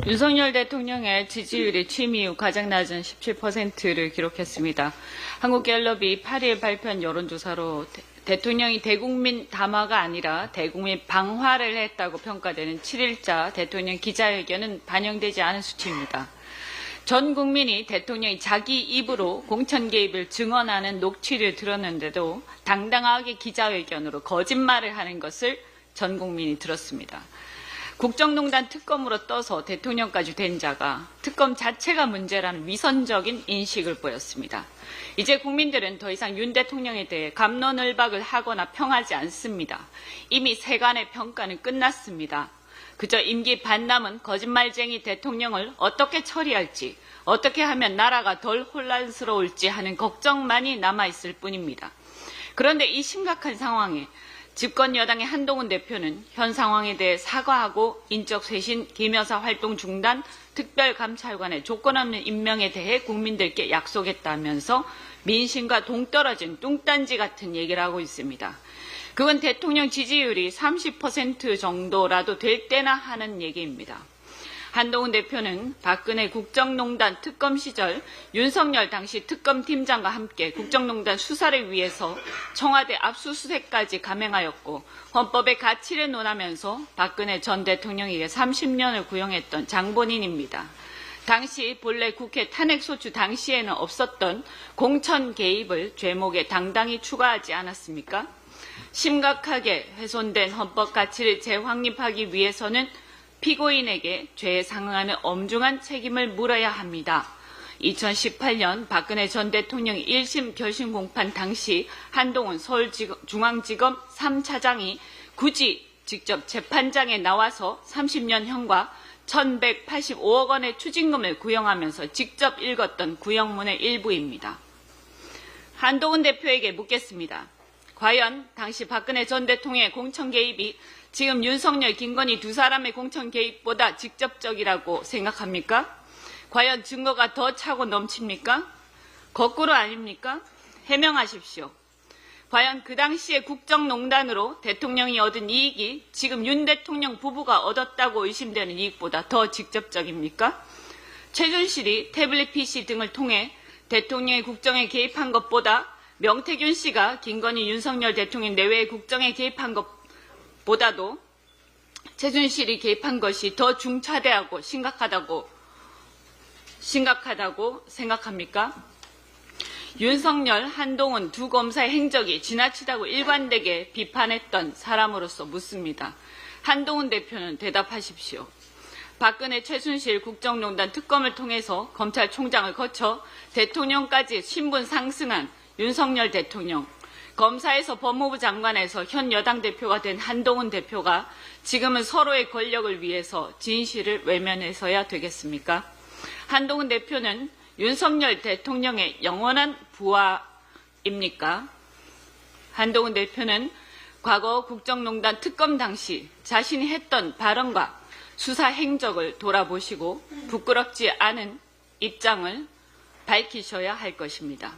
윤석열 대통령의 지지율이 취임 이후 가장 낮은 17%를 기록했습니다. 한국갤럽이 8일 발표한 여론조사로 대통령이 대국민 담화가 아니라 대국민 방화를 했다고 평가되는 7일자 대통령 기자회견은 반영되지 않은 수치입니다. 전 국민이 대통령이 자기 입으로 공천 개입을 증언하는 녹취를 들었는데도 당당하게 기자회견으로 거짓말을 하는 것을 전 국민이 들었습니다. 국정농단 특검으로 떠서 대통령까지 된 자가 특검 자체가 문제라는 위선적인 인식을 보였습니다. 이제 국민들은 더 이상 윤 대통령에 대해 갑론을박을 하거나 평하지 않습니다. 이미 세간의 평가는 끝났습니다. 그저 임기 반 남은 거짓말쟁이 대통령을 어떻게 처리할지, 어떻게 하면 나라가 덜 혼란스러울지 하는 걱정만이 남아있을 뿐입니다. 그런데 이 심각한 상황에 집권 여당의 한동훈 대표는 현 상황에 대해 사과하고 인적 쇄신, 김여사 활동 중단, 특별감찰관의 조건 없는 임명에 대해 국민들께 약속했다면서 민심과 동떨어진 뚱딴지 같은 얘기를 하고 있습니다. 그건 대통령 지지율이 30% 정도라도 될 때나 하는 얘기입니다. 한동훈 대표는 박근혜 국정농단 특검 시절 윤석열 당시 특검팀장과 함께 국정농단 수사를 위해서 청와대 압수수색까지 감행하였고 헌법의 가치를 논하면서 박근혜 전 대통령에게 30년을 구형했던 장본인입니다. 당시 본래 국회 탄핵소추 당시에는 없었던 공천 개입을 죄목에 당당히 추가하지 않았습니까? 심각하게 훼손된 헌법 가치를 재확립하기 위해서는 피고인에게 죄에 상응하는 엄중한 책임을 물어야 합니다. 2018년 박근혜 전 대통령의 1심 결심 공판 당시 한동훈 서울중앙지검 3차장이 굳이 직접 재판장에 나와서 30년형과 1,185억 원의 추징금을 구형하면서 직접 읽었던 구형문의 일부입니다. 한동훈 대표에게 묻겠습니다. 과연 당시 박근혜 전 대통령의 공천 개입이 지금 윤석열, 김건희 두 사람의 공천 개입보다 직접적이라고 생각합니까? 과연 증거가 더 차고 넘칩니까? 거꾸로 아닙니까? 해명하십시오. 과연 그 당시의 국정농단으로 대통령이 얻은 이익이 지금 윤 대통령 부부가 얻었다고 의심되는 이익보다 더 직접적입니까? 최순실이 태블릿 PC 등을 통해 대통령의 국정에 개입한 것보다 명태균 씨가 김건희, 윤석열 대통령 내외의 국정에 개입한 것보다도 최순실이 개입한 것이 더 중차대하고 심각하다고 생각합니까? 윤석열, 한동훈 두 검사의 행적이 지나치다고 일관되게 비판했던 사람으로서 묻습니다. 한동훈 대표는 대답하십시오. 박근혜, 최순실 국정농단 특검을 통해서 검찰총장을 거쳐 대통령까지 신분 상승한 윤석열 대통령, 검사에서 법무부 장관에서 현 여당 대표가 된 한동훈 대표가 지금은 서로의 권력을 위해서 진실을 외면해서야 되겠습니까? 한동훈 대표는 윤석열 대통령의 영원한 부하입니까? 한동훈 대표는 과거 국정농단 특검 당시 자신이 했던 발언과 수사 행적을 돌아보시고 부끄럽지 않은 입장을 밝히셔야 할 것입니다.